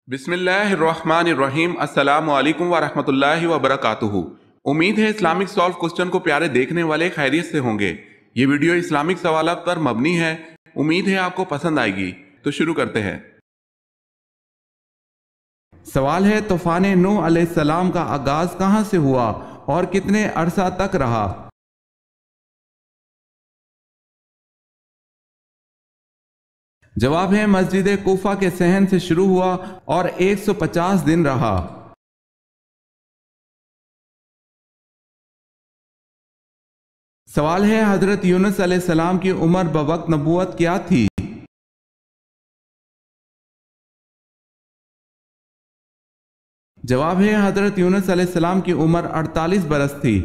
بسم اللہ الرحمن الرحیم۔ السلام علیکم ورحمۃ اللہ وبرکاتہ۔ امید ہے اسلامک سالو کوسچن کو پیارے دیکھنے والے خیریت سے ہوں گے۔ یہ ویڈیو اسلامک سوالات پر مبنی ہے، امید ہے آپ کو پسند آئے گی۔ تو شروع کرتے ہیں۔ سوال ہے طوفان نوح علیہ السلام کا آغاز کہاں سے ہوا اور کتنے عرصہ تک رہا؟ جواب ہے مسجد کوفہ کے صحن سے شروع ہوا اور 150 دن رہا۔ سوال ہے حضرت یونس علیہ السلام کی عمر بوقت نبوت کیا تھی؟ جواب ہے حضرت یونس علیہ السلام کی عمر 48 برس تھی۔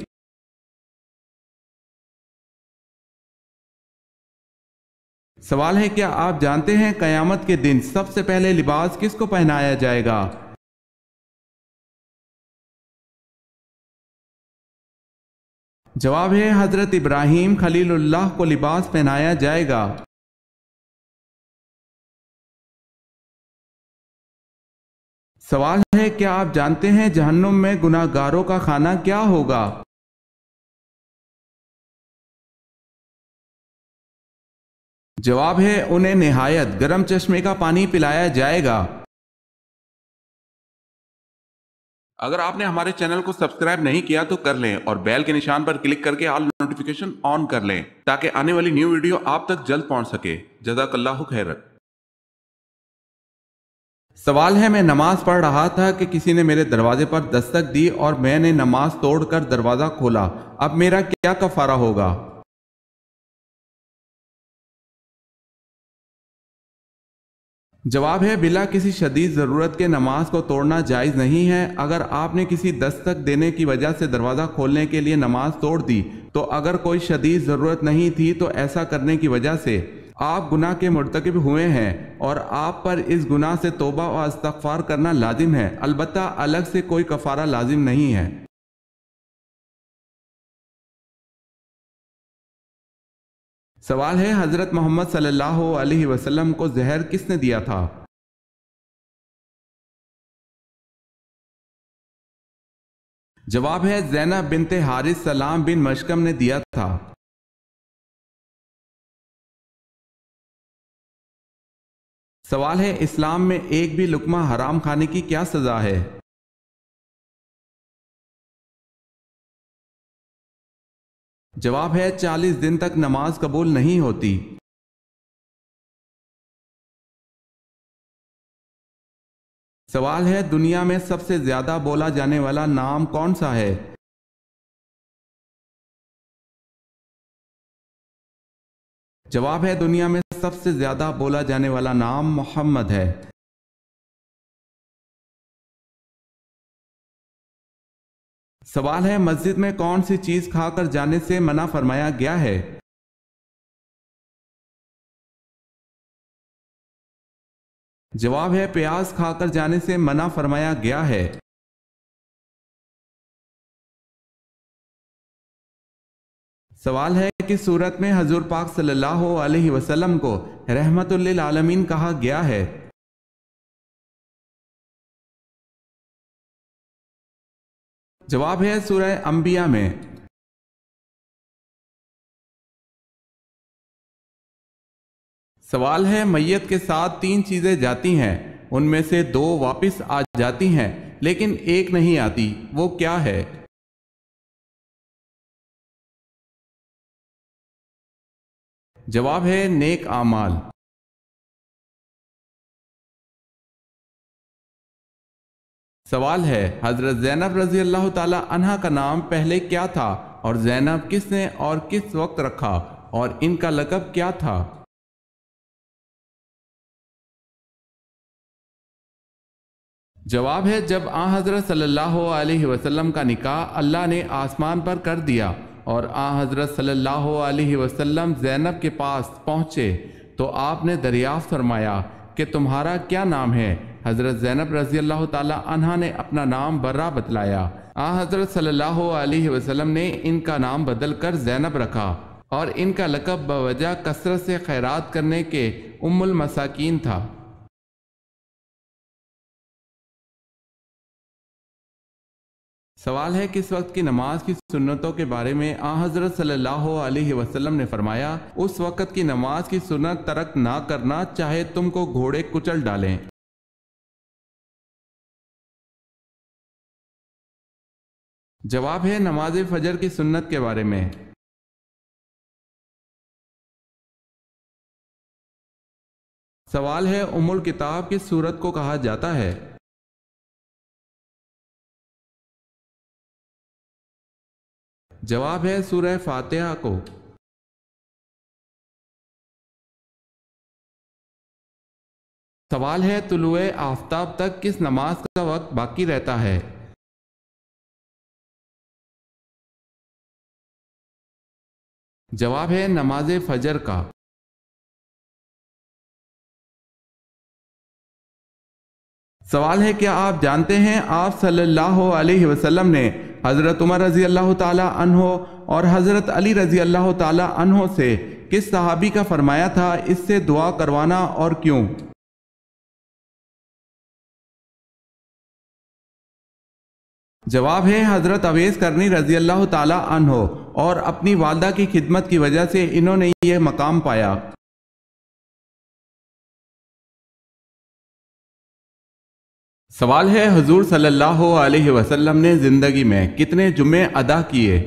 سوال ہے کیا آپ جانتے ہیں قیامت کے دن سب سے پہلے لباس کس کو پہنایا جائے گا؟ جواب ہے حضرت ابراہیم خلیل اللہ کو لباس پہنایا جائے گا۔ سوال ہے کیا آپ جانتے ہیں جہنم میں گناہ گاروں کا کھانا کیا ہوگا؟ جواب ہے انہیں نہایت گرم چشمے کا پانی پلایا جائے گا۔ اگر آپ نے ہمارے چینل کو سبسکرائب نہیں کیا تو کر لیں اور بیل کے نشان پر کلک کر کے آل نوٹیفیکیشن آن کر لیں تاکہ آنے والی نیو ویڈیو آپ تک جلد پہنچ سکے۔ جزاک اللہ خیر۔ سوال ہے میں نماز پڑھ رہا تھا کہ کسی نے میرے دروازے پر دستک دی اور میں نے نماز توڑ کر دروازہ کھولا، اب میرا کیا کفارہ ہوگا؟ جواب ہے بلا کسی شدید ضرورت کے نماز کو توڑنا جائز نہیں ہے۔ اگر آپ نے کسی دستک دینے کی وجہ سے دروازہ کھولنے کے لیے نماز توڑ دی تو اگر کوئی شدید ضرورت نہیں تھی تو ایسا کرنے کی وجہ سے آپ گناہ کے مرتکب ہوئے ہیں اور آپ پر اس گناہ سے توبہ و استغفار کرنا لازم ہے، البتہ الگ سے کوئی کفارہ لازم نہیں ہے۔ سوال ہے حضرت محمد صلی اللہ علیہ وسلم کو زہر کس نے دیا تھا؟ جواب ہے زینب بنت حارث سلام بن مشکم نے دیا تھا۔ سوال ہے اسلام میں ایک بھی لقمہ حرام کھانے کی کیا سزا ہے؟ جواب ہے 40 دن تک نماز قبول نہیں ہوتی۔ سوال ہے دنیا میں سب سے زیادہ بولا جانے والا نام کون سا ہے؟ جواب ہے دنیا میں سب سے زیادہ بولا جانے والا نام محمد ہے۔ سوال ہے مسجد میں کون سی چیز کھا کر جانے سے منع فرمایا گیا ہے؟ جواب ہے پیاز کھا کر جانے سے منع فرمایا گیا ہے۔ سوال ہے کہ سورت میں حضور پاک صلی اللہ علیہ وسلم کو رحمت للعالمین کہا گیا ہے؟ جواب ہے سورہ انبیاء میں۔ سوال ہے میت کے ساتھ 3 چیزیں جاتی ہیں، ان میں سے 2 واپس آ جاتی ہیں لیکن ایک نہیں آتی، وہ کیا ہے؟ جواب ہے نیک اعمال۔ سوال ہے حضرت زینب رضی اللہ تعالی عنہ کا نام پہلے کیا تھا اور زینب کس نے اور کس وقت رکھا اور ان کا لقب کیا تھا؟ جواب ہے جب آن حضرت صلی اللہ علیہ وسلم کا نکاح اللہ نے آسمان پر کر دیا اور آن حضرت صلی اللہ علیہ وسلم زینب کے پاس پہنچے تو آپ نے دریافت فرمایا کہ تمہارا کیا نام ہے؟ حضرت زینب رضی اللہ تعالی عنہ نے اپنا نام برہ بتلایا۔ آن حضرت صلی اللہ علیہ وسلم نے ان کا نام بدل کر زینب رکھا اور ان کا لقب بوجہ کثرت سے خیرات کرنے کے ام المساکین تھا۔ سوال ہے کس وقت کی نماز کی سنتوں کے بارے میں حضرت صلی اللہ علیہ وسلم نے فرمایا اس وقت کی نماز کی سنت ترک نہ کرنا چاہے تم کو گھوڑے کچل ڈالیں۔ جواب ہے نماز فجر کی سنت کے بارے میں۔ سوال ہے ام الکتاب کس سورت کو کہا جاتا ہے؟ جواب ہے سورہ فاتحہ کو۔ سوال ہے طلوع آفتاب تک کس نماز کا وقت باقی رہتا ہے؟ جواب ہے نماز فجر کا۔ سوال ہے کیا آپ جانتے ہیں آپ صلی اللہ علیہ وسلم نے حضرت عمر رضی اللہ تعالی عنہ اور حضرت علی رضی اللہ تعالی عنہ سے کس صحابی کا فرمایا تھا اس سے دعا کروانا اور کیوں؟ جواب ہے حضرت اویس کرنی رضی اللہ تعالی عنہ، اور اپنی والدہ کی خدمت کی وجہ سے انہوں نے یہ مقام پایا۔ سوال ہے حضور صلی اللہ علیہ وسلم نے زندگی میں کتنے جمعے ادا کیے؟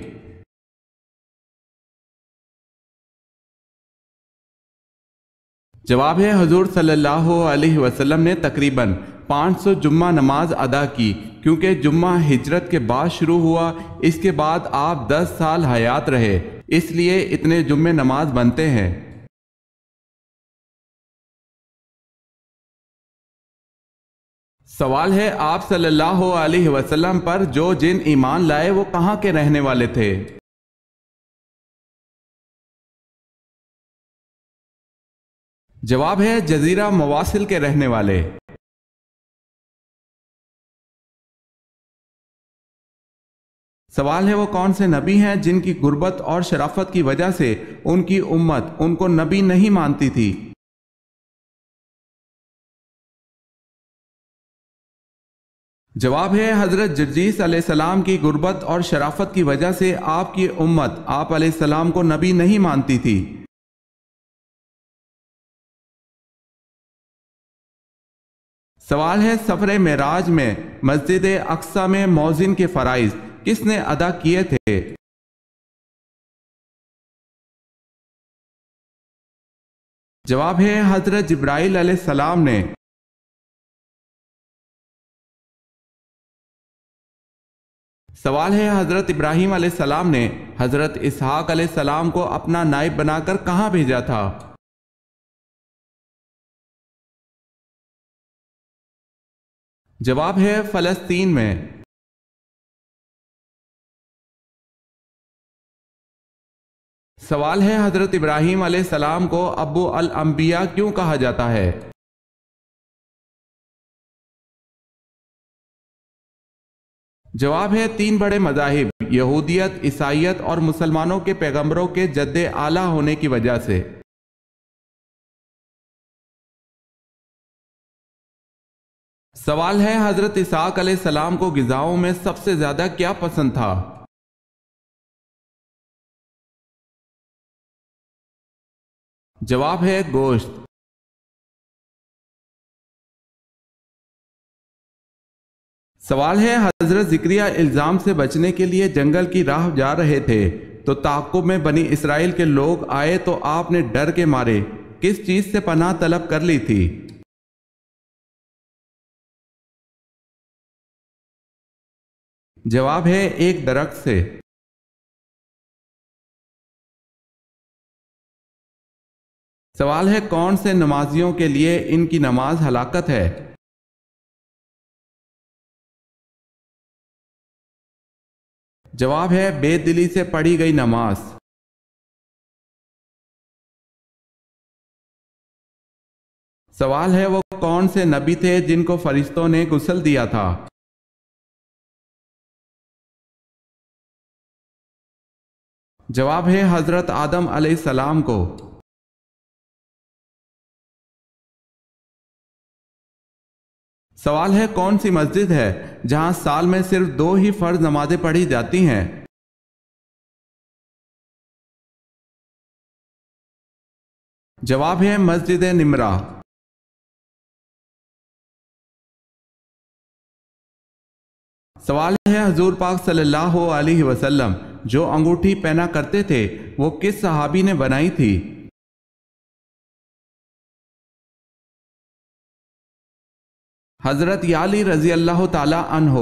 جواب ہے حضور صلی اللہ علیہ وسلم نے تقریباً 500 جمعہ نماز ادا کی، کیونکہ جمعہ ہجرت کے بعد شروع ہوا، اس کے بعد آپ 10 سال حیات رہے، اس لیے اتنے جمعے نماز بنتے ہیں۔ سوال ہے آپ صلی اللہ علیہ وسلم پر جو جن ایمان لائے وہ کہاں کے رہنے والے تھے؟ جواب ہے جزیرہ مواصل کے رہنے والے۔ سوال ہے وہ کون سے نبی ہیں جن کی غربت اور شرافت کی وجہ سے ان کی امت ان کو نبی نہیں مانتی تھی؟ جواب ہے حضرت جرجیس علیہ السلام کی غربت اور شرافت کی وجہ سے آپ کی امت آپ علیہ السلام کو نبی نہیں مانتی تھی۔ سوال ہے سفر معراج میں مسجد اقصی میں مؤذن کے فرائض کس نے ادا کیے تھے؟ جواب ہے حضرت جبرائیل علیہ السلام نے۔ سوال ہے حضرت ابراہیم علیہ السلام نے حضرت اسحاق علیہ السلام کو اپنا نائب بنا کر کہاں بھیجا تھا؟ جواب ہے فلسطین میں۔ سوال ہے حضرت ابراہیم علیہ السلام کو ابو الانبیاء کیوں کہا جاتا ہے؟ جواب ہے 3 بڑے مذاہب یہودیت، عیسائیت اور مسلمانوں کے پیغمبروں کے جد اعلیٰ ہونے کی وجہ سے۔ سوال ہے حضرت اسحاق علیہ السلام کو غذاؤں میں سب سے زیادہ کیا پسند تھا؟ جواب ہے گوشت۔ سوال ہے حضرت زکریا الزام سے بچنے کے لیے جنگل کی راہ جا رہے تھے تو تعاقب میں بنی اسرائیل کے لوگ آئے تو آپ نے ڈر کے مارے کس چیز سے پناہ طلب کر لی تھی؟ جواب ہے ایک درخت سے۔ سوال ہے کون سے نمازیوں کے لیے ان کی نماز ہلاکت ہے؟ جواب ہے بے دلی سے پڑھی گئی نماز۔ سوال ہے وہ کون سے نبی تھے جن کو فرشتوں نے غسل دیا تھا؟ جواب ہے حضرت آدم علیہ السلام کو۔ سوال ہے کون سی مسجد ہے جہاں سال میں صرف 2 ہی فرض نمازیں پڑھی جاتی ہیں؟ جواب ہے مسجد نمرہ۔ سوال ہے حضور پاک صلی اللہ علیہ وسلم جو انگوٹھی پہنا کرتے تھے وہ کس صحابی نے بنائی تھی؟ حضرت علی رضی اللہ تعالی عنہ۔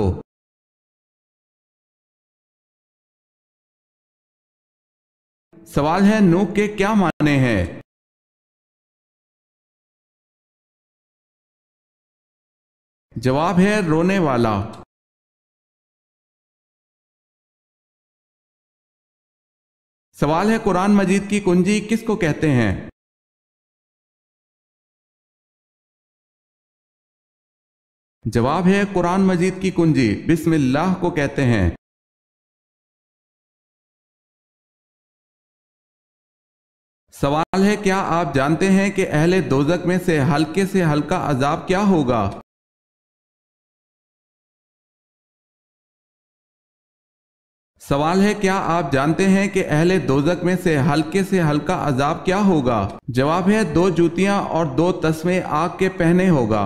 سوال ہے نوک کے کیا معنی ہیں؟ جواب ہے رونے والا۔ سوال ہے قرآن مجید کی کنجی کس کو کہتے ہیں؟ جواب ہے قرآن مجید کی کنجی بسم اللہ کو کہتے ہیں۔ سوال ہے کیا آپ جانتے ہیں کہ اہل دوزخ میں سے ہلکا عذاب کیا ہوگا؟ سوال ہے کیا آپ جانتے ہیں کہ اہل دوزخ میں سے ہلکا عذاب کیا ہوگا؟ جواب ہے 2 جوتیاں اور 2 تسمے آگ کے پہنے ہوگا۔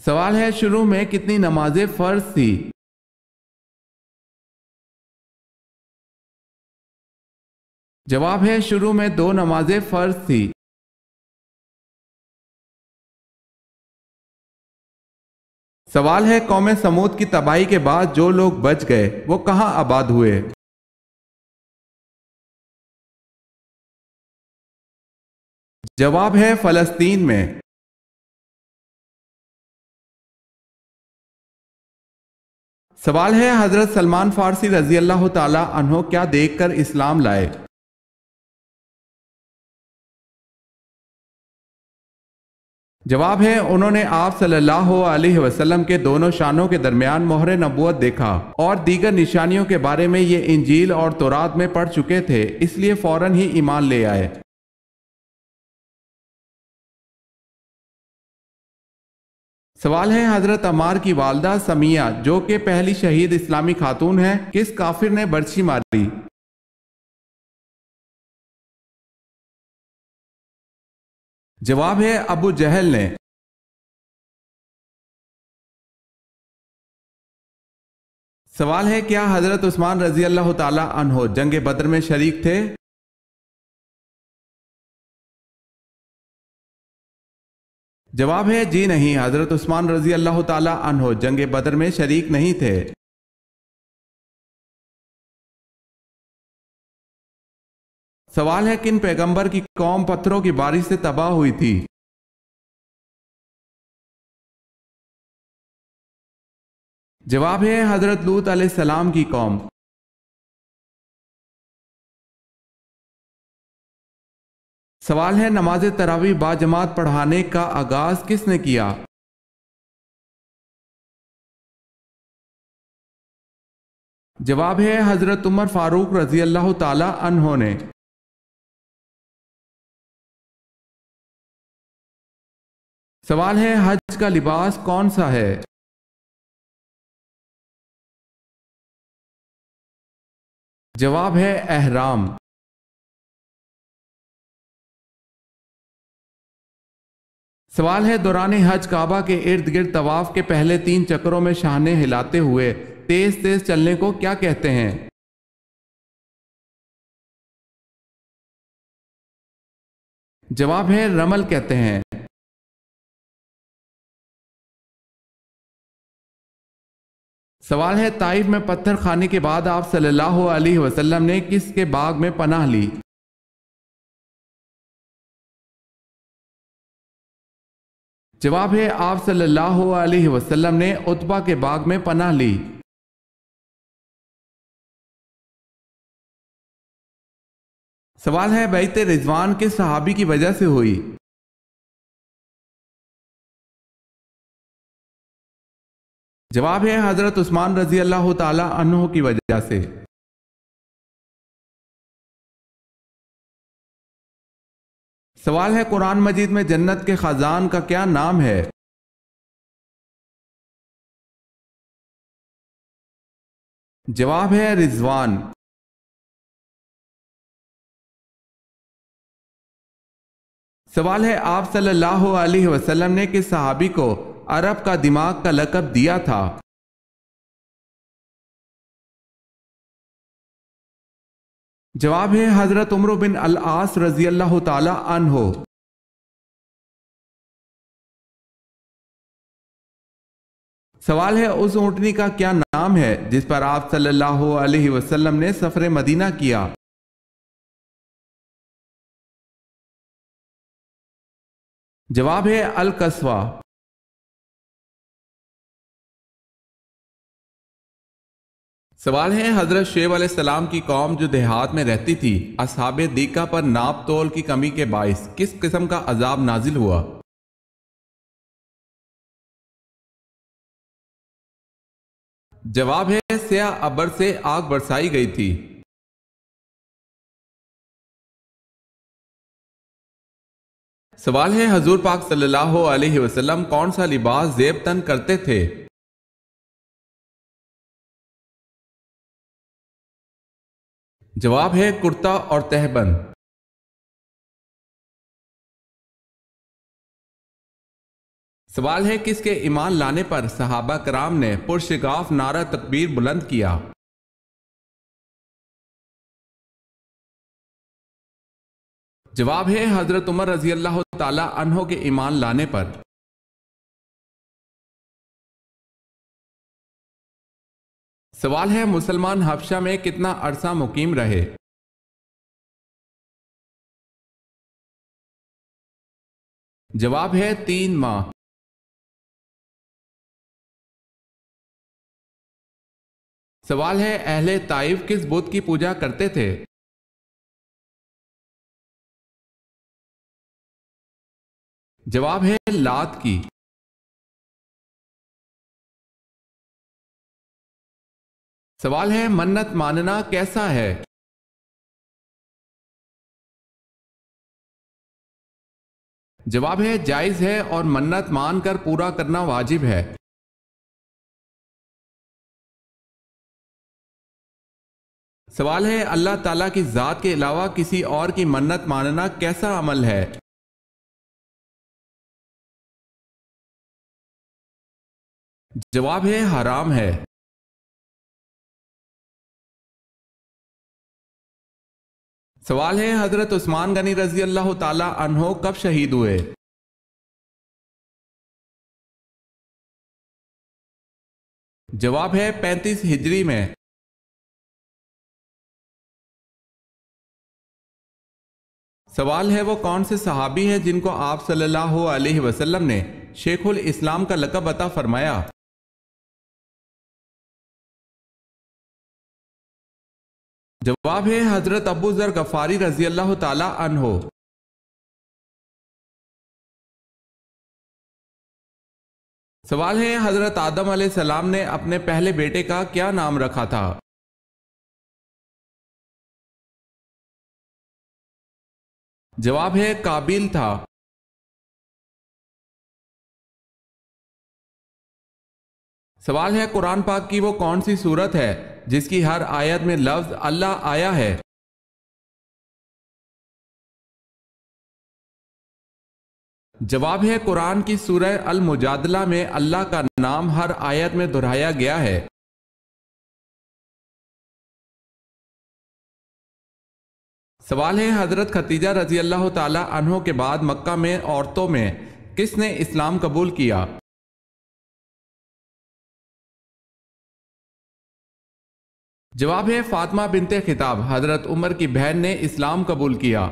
سوال ہے شروع میں کتنی نمازیں فرض تھی؟ جواب ہے شروع میں 2 نمازیں فرض تھی۔ سوال ہے قوم سمود کی تباہی کے بعد جو لوگ بچ گئے وہ کہاں آباد ہوئے؟ جواب ہے فلسطین میں۔ سوال ہے حضرت سلمان فارسی رضی اللہ تعالی عنہ کیا دیکھ کر اسلام لائے؟ جواب ہے انہوں نے آپ صلی اللہ علیہ وسلم کے دونوں شانوں کے درمیان مہر نبوت دیکھا اور دیگر نشانیوں کے بارے میں یہ انجیل اور تورات میں پڑھ چکے تھے اس لیے فوراً ہی ایمان لے آئے۔ سوال ہے حضرت عمار کی والدہ سمیہ جو کہ پہلی شہید اسلامی خاتون ہیں کس کافر نے برچھی ماری؟ جواب ہے ابو جہل نے۔ سوال ہے کیا حضرت عثمان رضی اللہ تعالی عنہ جنگ بدر میں شریک تھے؟ جواب ہے جی نہیں، حضرت عثمان رضی اللہ تعالی عنہ جنگ بدر میں شریک نہیں تھے۔ سوال ہے کن پیغمبر کی قوم پتھروں کی بارش سے تباہ ہوئی تھی؟ جواب ہے حضرت لوط علیہ السلام کی قوم۔ سوال ہے نماز تراویح باجماعت پڑھانے کا آغاز کس نے کیا؟ جواب ہے حضرت عمر فاروق رضی اللہ تعالی عنہ نے۔ سوال ہے حج کا لباس کون سا ہے؟ جواب ہے احرام۔ سوال ہے دوران حج کعبہ کے ارد گرد طواف کے پہلے 3 چکروں میں شانے ہلاتے ہوئے تیز تیز چلنے کو کیا کہتے ہیں؟ جواب ہے رمل کہتے ہیں۔ سوال ہے طائف میں پتھر کھانے کے بعد آپ صلی اللہ علیہ وسلم نے کس کے باغ میں پناہ لی؟ جواب ہے آپ صلی اللہ علیہ وسلم نے عتبہ کے باغ میں پناہ لی۔ سوال ہے بیعت رضوان کس صحابی کی وجہ سے ہوئی؟ جواب ہے حضرت عثمان رضی اللہ تعالی عنہ کی وجہ سے۔ سوال ہے قرآن مجید میں جنت کے خزان کا کیا نام ہے؟ جواب ہے رضوان۔ سوال ہے آپ صلی اللہ علیہ وسلم نے کس صحابی کو عرب کا دماغ کا لقب دیا تھا؟ جواب ہے حضرت عمرو بن العاص رضی اللہ تعالی عنہ۔ سوال ہے اس اونٹنی کا کیا نام ہے جس پر آپ صلی اللہ علیہ وسلم نے سفر مدینہ کیا؟ جواب ہے القصوہ۔ سوال ہے حضرت شعیب علیہ السلام کی قوم جو دیہات میں رہتی تھی، اصحاب دیکا پر ناپ تول کی کمی کے باعث کس قسم کا عذاب نازل ہوا؟ جواب ہے سیاہ ابر سے آگ برسائی گئی تھی۔ سوال ہے حضور پاک صلی اللہ علیہ وسلم کون سا لباس زیب تن کرتے تھے؟ جواب ہے کرتا اور تہبند۔ سوال ہے کس کے ایمان لانے پر صحابہ کرام نے پرشگاف نعرہ تکبیر بلند کیا؟ جواب ہے حضرت عمر رضی اللہ تعالی عنہ کے ایمان لانے پر۔ سوال ہے مسلمان حبشہ میں کتنا عرصہ مقیم رہے؟ جواب ہے 3 ماہ۔ سوال ہے اہل طائف کس بت کی پوجا کرتے تھے؟ جواب ہے لات کی۔ سوال ہے منت ماننا کیسا ہے؟ جواب ہے جائز ہے اور منت مان کر پورا کرنا واجب ہے۔ سوال ہے اللہ تعالیٰ کی ذات کے علاوہ کسی اور کی منت ماننا کیسا عمل ہے؟ جواب ہے حرام ہے۔ سوال ہے حضرت عثمان غنی رضی اللہ تعالی عنہ کب شہید ہوئے؟ جواب ہے 35 ہجری میں۔ سوال ہے وہ کون سے صحابی ہیں جن کو آپ صلی اللہ علیہ وسلم نے شیخ الاسلام کا لقب عطا فرمایا؟ جواب ہے حضرت ابو ذر غفاری رضی اللہ تعالی عنہ۔ سوال ہے حضرت آدم علیہ السلام نے اپنے پہلے بیٹے کا کیا نام رکھا تھا؟ جواب ہے قابیل تھا۔ سوال ہے قرآن پاک کی وہ کون سی سورت ہے جس کی ہر آیت میں لفظ اللہ آیا ہے؟ جواب ہے قرآن کی سورہ المجادلہ میں اللہ کا نام ہر آیت میں دہرایا گیا ہے۔ سوال ہے حضرت خدیجہ رضی اللہ تعالی عنہ کے بعد مکہ میں عورتوں میں کس نے اسلام قبول کیا؟ جواب ہے فاطمہ بنت خطاب، حضرت عمر کی بہن نے اسلام قبول کیا۔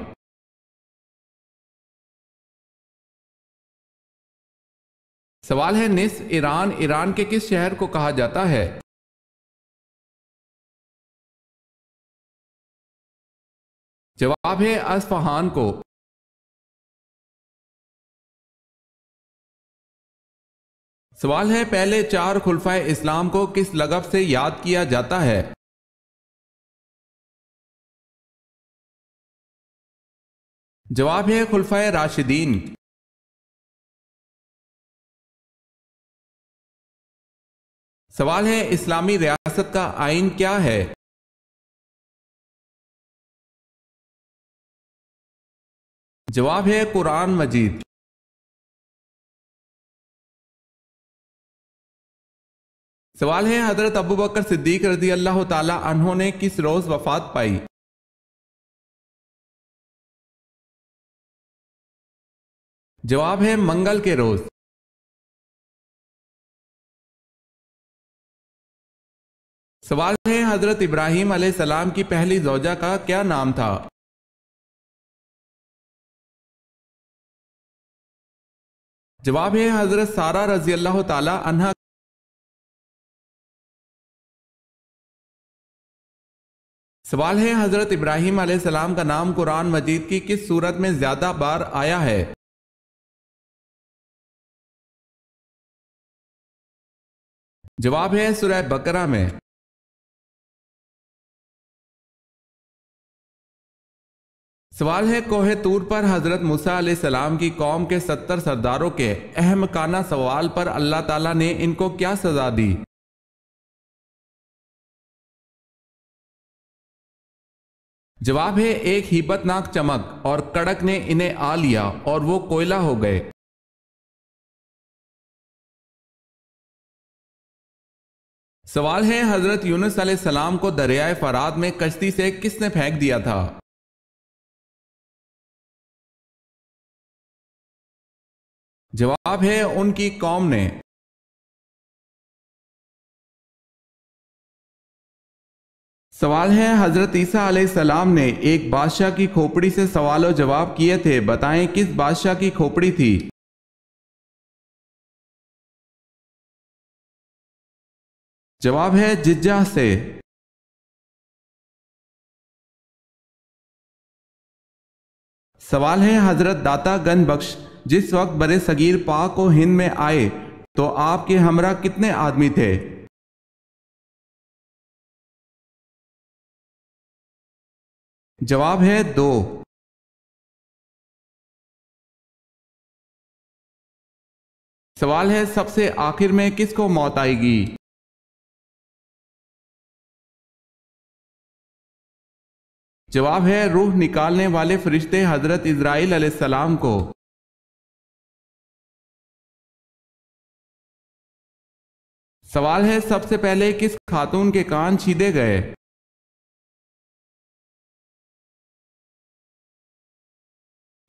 سوال ہے نصف ایران، ایران کے کس شہر کو کہا جاتا ہے؟ جواب ہے اصفہان کو۔ سوال ہے پہلے 4 خلفائے اسلام کو کس لقب سے یاد کیا جاتا ہے؟ جواب ہے خلفائے راشدین۔ سوال ہے اسلامی ریاست کا آئین کیا ہے؟ جواب ہے قرآن مجید۔ سوال ہے حضرت ابوبکر صدیق رضی اللہ تعالی عنہ نے کس روز وفات پائی؟ جواب ہے منگل کے روز۔ سوال ہے حضرت ابراہیم علیہ السلام کی پہلی زوجہ کا کیا نام تھا؟ جواب ہے حضرت سارہ رضی اللہ تعالی عنہ۔ سوال ہے حضرت ابراہیم علیہ السلام کا نام قرآن مجید کی کس سورت میں زیادہ بار آیا ہے؟ جواب ہے سورہ بقرہ میں۔ سوال ہے کوہ طور پر حضرت موسیٰ علیہ السلام کی قوم کے 70 سرداروں کے احمقانہ سوال پر اللہ تعالیٰ نے ان کو کیا سزا دی؟ جواب ہے ایک ہیبت ناک چمک اور کڑک نے انہیں آ لیا اور وہ کوئلہ ہو گئے۔ سوال ہے حضرت یونس علیہ السلام کو دریائے فرات میں کشتی سے کس نے پھینک دیا تھا؟ جواب ہے ان کی قوم نے۔ سوال ہے حضرت عیسیٰ علیہ السلام نے ایک بادشاہ کی کھوپڑی سے سوال و جواب کیے تھے، بتائیں کس بادشاہ کی کھوپڑی تھی؟ جواب ہے ججہ سے۔ سوال ہے حضرت داتا گنج بخش جس وقت برے صغیر پاک و ہند میں آئے تو آپ کے ہمراہ کتنے آدمی تھے؟ جواب ہے 2۔ سوال ہے سب سے آخر میں کس کو موت آئے گی؟ جواب ہے روح نکالنے والے فرشتے حضرت اسرائیل علیہ السلام کو۔ سوال ہے سب سے پہلے کس خاتون کے کان چھیدے گئے؟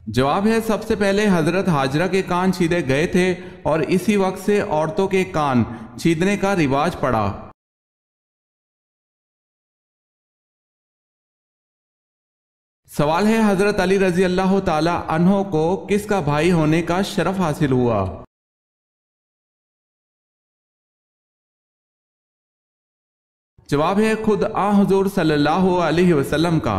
جواب ہے سب سے پہلے حضرت ہاجرہ کے کان چھیدے گئے تھے اور اسی وقت سے عورتوں کے کان چھیدنے کا رواج پڑا۔ سوال ہے حضرت علی رضی اللہ تعالی عنہ کو کس کا بھائی ہونے کا شرف حاصل ہوا؟ جواب ہے خود حضور صلی اللہ علیہ وسلم کا۔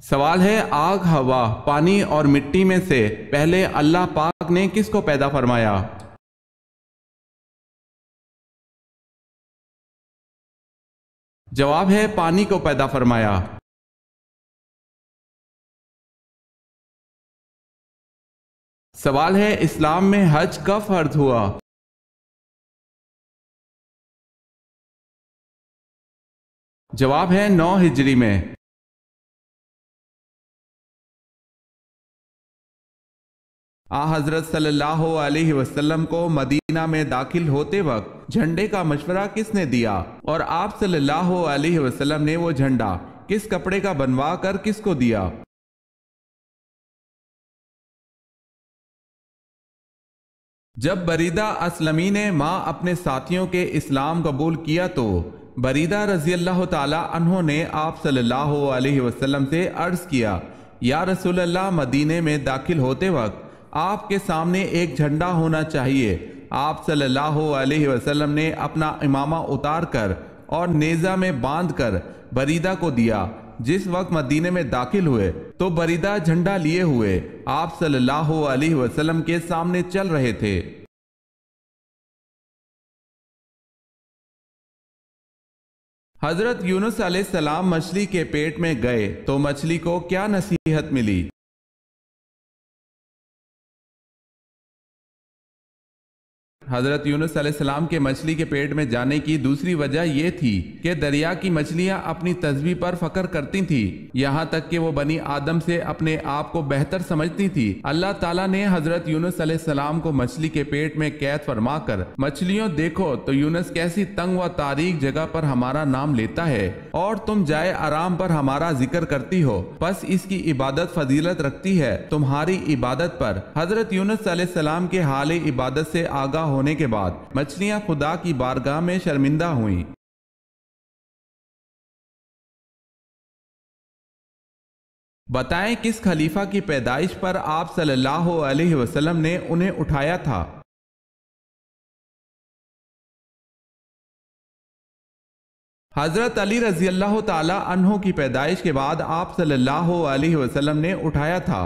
سوال ہے آگ، ہوا، پانی اور مٹی میں سے پہلے اللہ پاک نے کس کو پیدا فرمایا؟ جواب ہے پانی کو پیدا فرمایا۔ سوال ہے اسلام میں حج کب فرض ہوا؟ جواب ہے 9 ہجری میں۔ حضرت صلی اللہ علیہ وسلم کو مدینہ میں داخل ہوتے وقت جھنڈے کا مشورہ کس نے دیا اور آپ صلی اللہ علیہ وسلم نے وہ جھنڈا کس کپڑے کا بنوا کر کس کو دیا؟ جب بریدہ اسلمی نے ماں اپنے ساتھیوں کے اسلام قبول کیا تو بریدہ رضی اللہ تعالی عنہ نے آپ صلی اللہ علیہ وسلم سے عرض کیا، یا رسول اللہ، مدینے میں داخل ہوتے وقت آپ کے سامنے ایک جھنڈا ہونا چاہیے۔ آپ صلی اللہ علیہ وسلم نے اپنا امامہ اتار کر اور نیزہ میں باندھ کر بریدہ کو دیا۔ جس وقت مدینے میں داخل ہوئے تو بریدہ جھنڈا لیے ہوئے آپ صلی اللہ علیہ وسلم کے سامنے چل رہے تھے۔ حضرت یونس علیہ السلام مچھلی کے پیٹ میں گئے تو مچھلی کو کیا نصیحت ملی؟ حضرت یونس علیہ السلام کے مچھلی کے پیٹ میں جانے کی دوسری وجہ یہ تھی کہ دریا کی مچھلیاں اپنی تسبیح پر فخر کرتی تھیں، یہاں تک کہ وہ بنی آدم سے اپنے آپ کو بہتر سمجھتی تھی۔ اللہ تعالیٰ نے حضرت یونس علیہ السلام کو مچھلی کے پیٹ میں قید فرما کر، مچھلیوں دیکھو تو یونس کیسی تنگ و تاریک جگہ پر ہمارا نام لیتا ہے اور تم جائے آرام پر ہمارا ذکر کرتی ہو، بس اس کی عبادت فضیلت رکھتی ہے تمہاری عبادت پر۔ حضرت یونس علیہ السلام کے حال عبادت سے آگاہ ہونے کے بعد مچھلیاں خدا کی بارگاہ میں شرمندہ ہوئیں۔ بتائیں کس خلیفہ کی پیدائش پر آپ صلی اللہ علیہ وسلم نے انہیں اٹھایا تھا؟ حضرت علی رضی اللہ تعالی عنہ کی پیدائش کے بعد آپ صلی اللہ علیہ وسلم نے اٹھایا تھا۔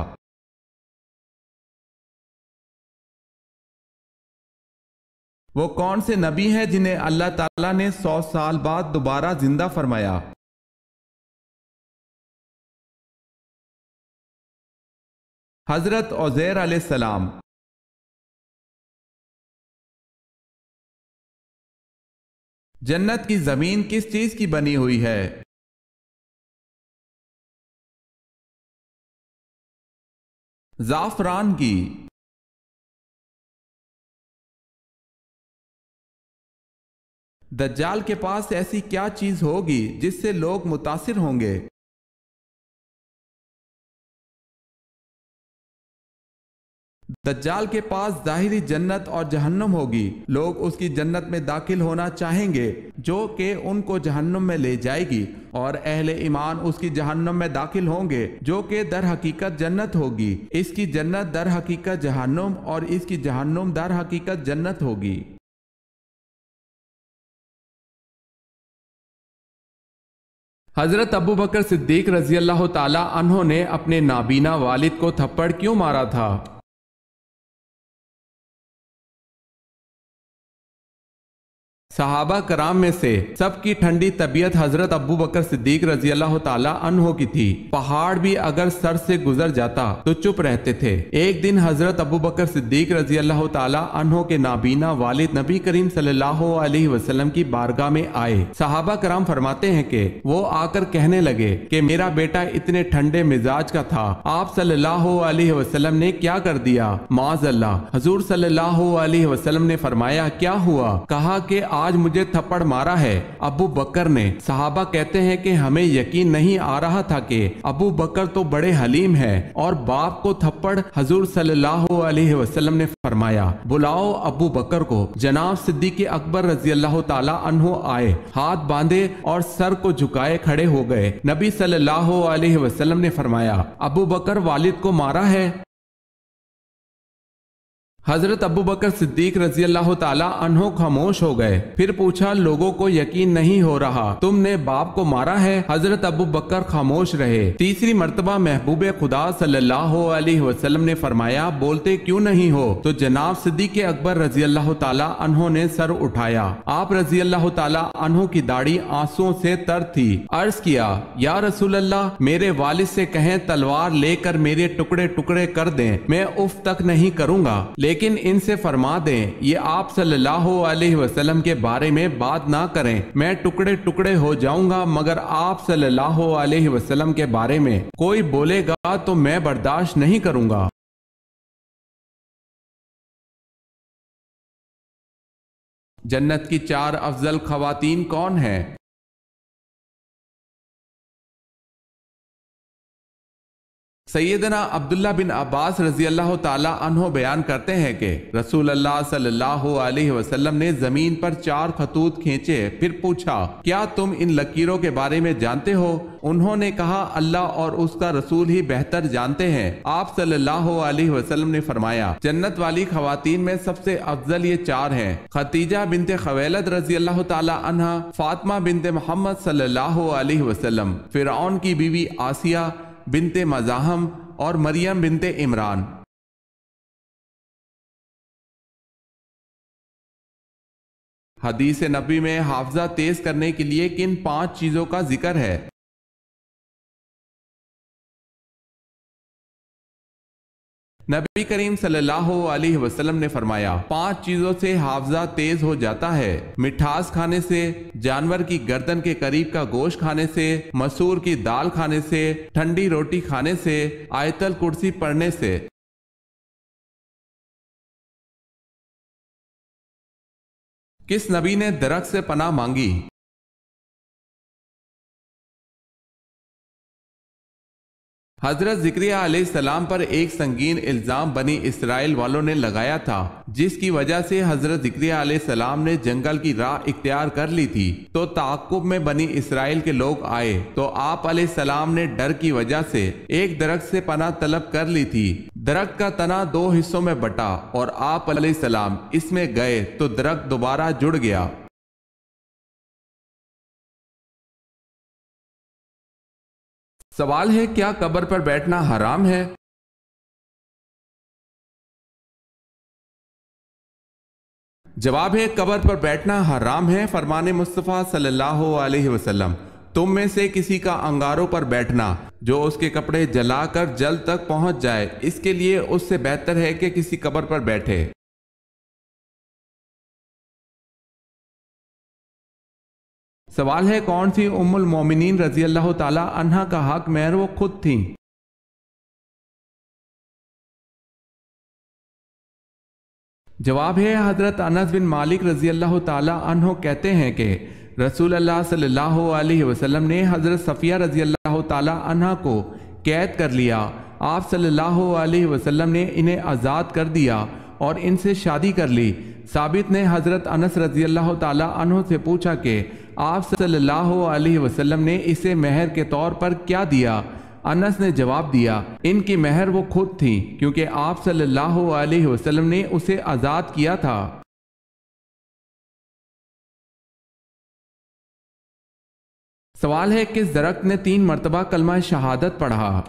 وہ کون سے نبی ہیں جنہیں اللہ تعالیٰ نے 100 سال بعد دوبارہ زندہ فرمایا؟ حضرت عزیر علیہ السلام۔ جنت کی زمین کس چیز کی بنی ہوئی ہے؟ زعفران کی۔ دجال کے پاس ایسی کیا چیز ہوگی جس سے لوگ متاثر ہوں گے؟ دجال کے پاس ظاہری جنت اور جہنم ہوگی، لوگ اس کی جنت میں داخل ہونا چاہیں گے جو کہ ان کو جہنم میں لے جائے گی، اور اہل ایمان اس کی جہنم میں داخل ہوں گے جو کہ در حقیقت جنت ہوگی۔ اس کی جنت در حقیقت جہنم اور اس کی جہنم در حقیقت جنت ہوگی۔ حضرت ابو بکر صدیق رضی اللہ تعالی عنہ نے اپنے نابینا والد کو تھپڑ کیوں مارا تھا؟ صحابہ کرام میں سے سب کی ٹھنڈی طبیعت حضرت ابو بکر صدیق رضی اللہ تعالی عنہ کی تھی، پہاڑ بھی اگر سر سے گزر جاتا تو چپ رہتے تھے۔ ایک دن حضرت ابو بکر صدیق رضی اللہ تعالی عنہ کے نابینا والد نبی کریم صلی اللہ علیہ وسلم کی بارگاہ میں آئے۔ صحابہ کرام فرماتے ہیں کہ وہ آ کر کہنے لگے کہ میرا بیٹا اتنے ٹھنڈے مزاج کا تھا، آپ صلی اللہ علیہ وسلم نے کیا کر دیا؟ معاذ اللہ۔ حضور صلی اللہ علیہ وسلم نے فرمایا کیا ہوا؟ کہا کہ آج مجھے تھپڑ مارا ہے ابو بکر نے۔ صحابہ کہتے ہیں کہ ہمیں یقین نہیں آ رہا تھا کہ ابو بکر تو بڑے حلیم ہے اور باپ کو تھپڑ۔ حضور صلی اللہ علیہ وسلم نے فرمایا بلاؤ ابو بکر کو۔ جناب صدیق اکبر رضی اللہ تعالی عنہ آئے، ہاتھ باندھے اور سر کو جھکائے کھڑے ہو گئے۔ نبی صلی اللہ علیہ وسلم نے فرمایا ابو بکر والد کو مارا ہے؟ حضرت ابو بکر صدیق رضی اللہ تعالی عنہ خاموش ہو گئے، پھر پوچھا لوگوں کو یقین نہیں ہو رہا، تم نے باپ کو مارا ہے؟ حضرت ابو بکر خاموش رہے۔ تیسری مرتبہ محبوب خدا صلی اللہ علیہ وسلم نے فرمایا بولتے کیوں نہیں ہو؟ تو جناب صدیق اکبر رضی اللہ تعالی عنہ نے سر اٹھایا۔ آپ رضی اللہ تعالی عنہ کی داڑھی آنسوؤں سے تر تھی۔ عرض کیا یا رسول اللہ، میرے والد سے کہیں تلوار لے کر میرے ٹکڑے ٹکڑے کر دیں، میں اف تک نہیں کروں گا، لیکن ان سے فرما دیں یہ آپ صلی اللہ علیہ وسلم کے بارے میں بات نہ کریں، میں ٹکڑے ٹکڑے ہو جاؤں گا، مگر آپ صلی اللہ علیہ وسلم کے بارے میں کوئی بولے گا تو میں برداشت نہیں کروں گا۔ جنت کی 4 افضل خواتین کون ہیں؟ سیدنا عبداللہ بن عباس رضی اللہ تعالی عنہ بیان کرتے ہیں کہ رسول اللہ صلی اللہ علیہ وسلم نے زمین پر 4 خطوط کھینچے، پھر پوچھا کیا تم ان لکیروں کے بارے میں جانتے ہو؟ انہوں نے کہا اللہ اور اس کا رسول ہی بہتر جانتے ہیں۔ آپ صلی اللہ علیہ وسلم نے فرمایا جنت والی خواتین میں سب سے افضل یہ 4 ہیں: خدیجہ بنت خویلد رضی اللہ تعالی عنہ، فاطمہ بنت محمد صلی اللہ علیہ وسلم، فرعون کی بیوی آسیہ بنت مزاحم اور مریم بنت عمران۔ حدیث نبی میں حافظہ تیز کرنے کے لیے کن 5 چیزوں کا ذکر ہے؟ نبی کریم صلی اللہ علیہ وسلم نے فرمایا 5 چیزوں سے حافظہ تیز ہو جاتا ہے: مٹھاس کھانے سے، جانور کی گردن کے قریب کا گوشت کھانے سے، مسور کی دال کھانے سے، ٹھنڈی روٹی کھانے سے، آیت الکرسی پڑھنے سے۔ کس نبی نے درخت سے پناہ مانگی؟ حضرت زکریا علیہ السلام پر ایک سنگین الزام بنی اسرائیل والوں نے لگایا تھا، جس کی وجہ سے حضرت زکریا علیہ السلام نے جنگل کی راہ اختیار کر لی تھی۔ تو تعاقب میں بنی اسرائیل کے لوگ آئے تو آپ علیہ السلام نے ڈر کی وجہ سے ایک درخت سے پناہ طلب کر لی تھی۔ درخت کا تنا 2 حصوں میں بٹا اور آپ علیہ السلام اس میں گئے تو درخت دوبارہ جڑ گیا۔ سوال ہے، کیا قبر پر بیٹھنا حرام ہے؟ جواب ہے، قبر پر بیٹھنا حرام ہے۔ فرمان مصطفیٰ صلی اللہ علیہ وسلم: تم میں سے کسی کا انگاروں پر بیٹھنا جو اس کے کپڑے جلا کر جل تک پہنچ جائے، اس کے لیے اس سے بہتر ہے کہ کسی قبر پر بیٹھے۔ سوال ہے، کون سی ام المومنین رضی اللہ تعالی عنہا کا حق مہر وہ خود تھیں؟ جواب ہے، حضرت انس بن مالک رضی اللہ تعالی عنہ کہتے ہیں کہ رسول اللہ صلی اللہ علیہ وسلم نے حضرت صفیہ رضی اللہ تعالی عنہ کو قید کر لیا۔ آپ صلی اللہ علیہ وسلم نے انہیں آزاد کر دیا اور ان سے شادی کر لی۔ ثابت نے حضرت انس رضی اللہ تعالی عنہ سے پوچھا کہ آپ صلی اللہ علیہ وسلم نے اسے مہر کے طور پر کیا دیا؟ انس نے جواب دیا، ان کی مہر وہ خود تھی، کیونکہ آپ صلی اللہ علیہ وسلم نے اسے آزاد کیا تھا۔ سوال ہے، کس درخت نے 3 مرتبہ کلمہ شہادت پڑھا؟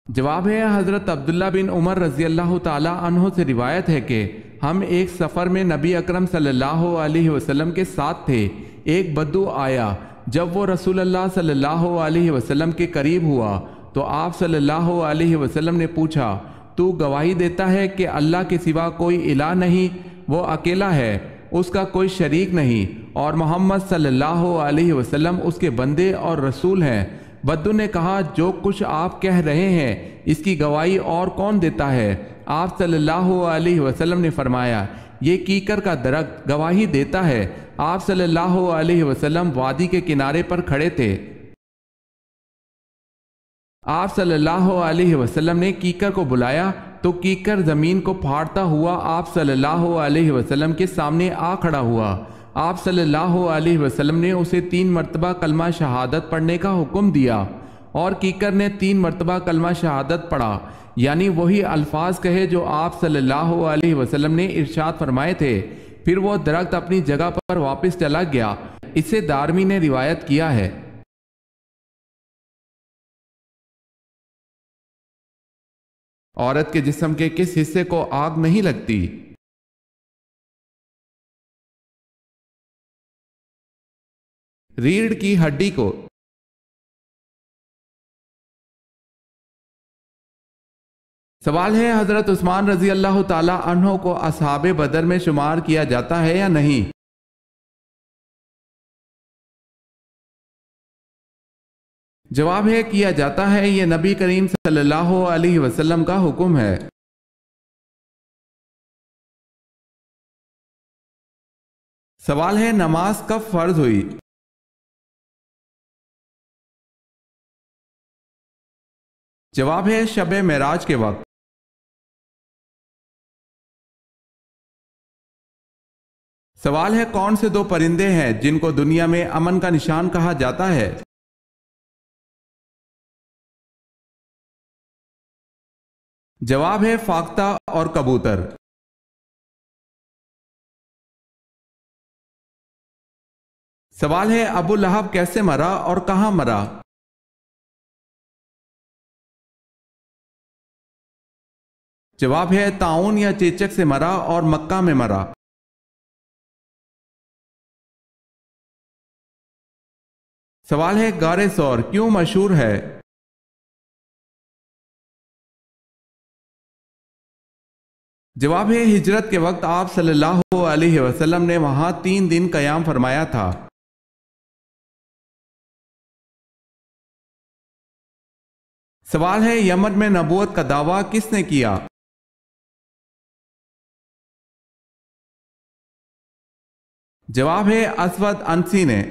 جواب ہے، حضرت عبداللہ بن عمر رضی اللہ تعالی عنہ سے روایت ہے کہ ہم ایک سفر میں نبی اکرم صلی اللہ علیہ وسلم کے ساتھ تھے۔ ایک بدو آیا، جب وہ رسول اللہ صلی اللہ علیہ وسلم کے قریب ہوا تو آپ صلی اللہ علیہ وسلم نے پوچھا، تو گواہی دیتا ہے کہ اللہ کے سوا کوئی الہ نہیں، وہ اکیلا ہے، اس کا کوئی شریک نہیں، اور محمد صلی اللہ علیہ وسلم اس کے بندے اور رسول ہیں؟ بدو نے کہا، جو کچھ آپ کہہ رہے ہیں اس کی گواہی اور کون دیتا ہے؟ آپ صلی اللہ علیہ وسلم نے فرمایا، یہ کیکر کا درخت گواہی دیتا ہے۔ آپ صلی اللہ علیہ وسلم وادی کے کنارے پر کھڑے تھے۔ آپ صلی اللہ علیہ وسلم نے کیکر کو بلایا تو کیکر زمین کو پھاڑتا ہوا آپ صلی اللہ علیہ وسلم کے سامنے آ کھڑا ہوا۔ آپ صلی اللہ علیہ وسلم نے اسے 3 مرتبہ کلمہ شہادت پڑھنے کا حکم دیا اور کیکر نے 3 مرتبہ کلمہ شہادت پڑھا، یعنی وہی الفاظ کہے جو آپ صلی اللہ علیہ وسلم نے ارشاد فرمائے تھے۔ پھر وہ درخت اپنی جگہ پر واپس چلا گیا۔ اسے دارمی نے روایت کیا ہے۔ عورت کے جسم کے کس حصے کو آگ نہیں لگتی؟ ریڑھ کی ہڈی کو۔ سوال ہے، حضرت عثمان رضی اللہ تعالی عنہ کو اصحاب بدر میں شمار کیا جاتا ہے یا نہیں؟ جواب ہے، کیا جاتا ہے، یہ نبی کریم صلی اللہ علیہ وسلم کا حکم ہے۔ سوال ہے، نماز کب فرض ہوئی؟ جواب ہے، شب معراج کے وقت۔ سوال ہے، کون سے 2 پرندے ہیں جن کو دنیا میں امن کا نشان کہا جاتا ہے؟ جواب ہے، فاختہ اور کبوتر۔ سوال ہے، ابو لہب کیسے مرا اور کہاں مرا؟ جواب ہے طاعون یا چیچک سے مرا اور مکہ میں مرا۔ سوال ہے غار ثور کیوں مشہور ہے؟ جواب ہے ہجرت کے وقت آپ صلی اللہ علیہ وسلم نے وہاں 3 دن قیام فرمایا تھا۔ سوال ہے یمن میں نبوت کا دعویٰ کس نے کیا؟ جواب ہے اسود انسی نے۔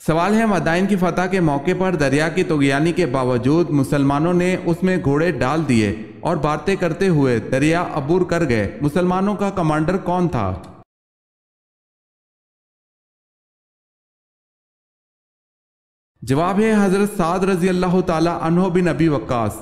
سوال ہے مدائن کی فتح کے موقع پر دریا کی طغیانی کے باوجود مسلمانوں نے اس میں گھوڑے ڈال دیے اور باتیں کرتے ہوئے دریا عبور کر گئے، مسلمانوں کا کمانڈر کون تھا؟ جواب ہے حضرت سعد رضی اللہ تعالی عنہ بن ابی وقاص۔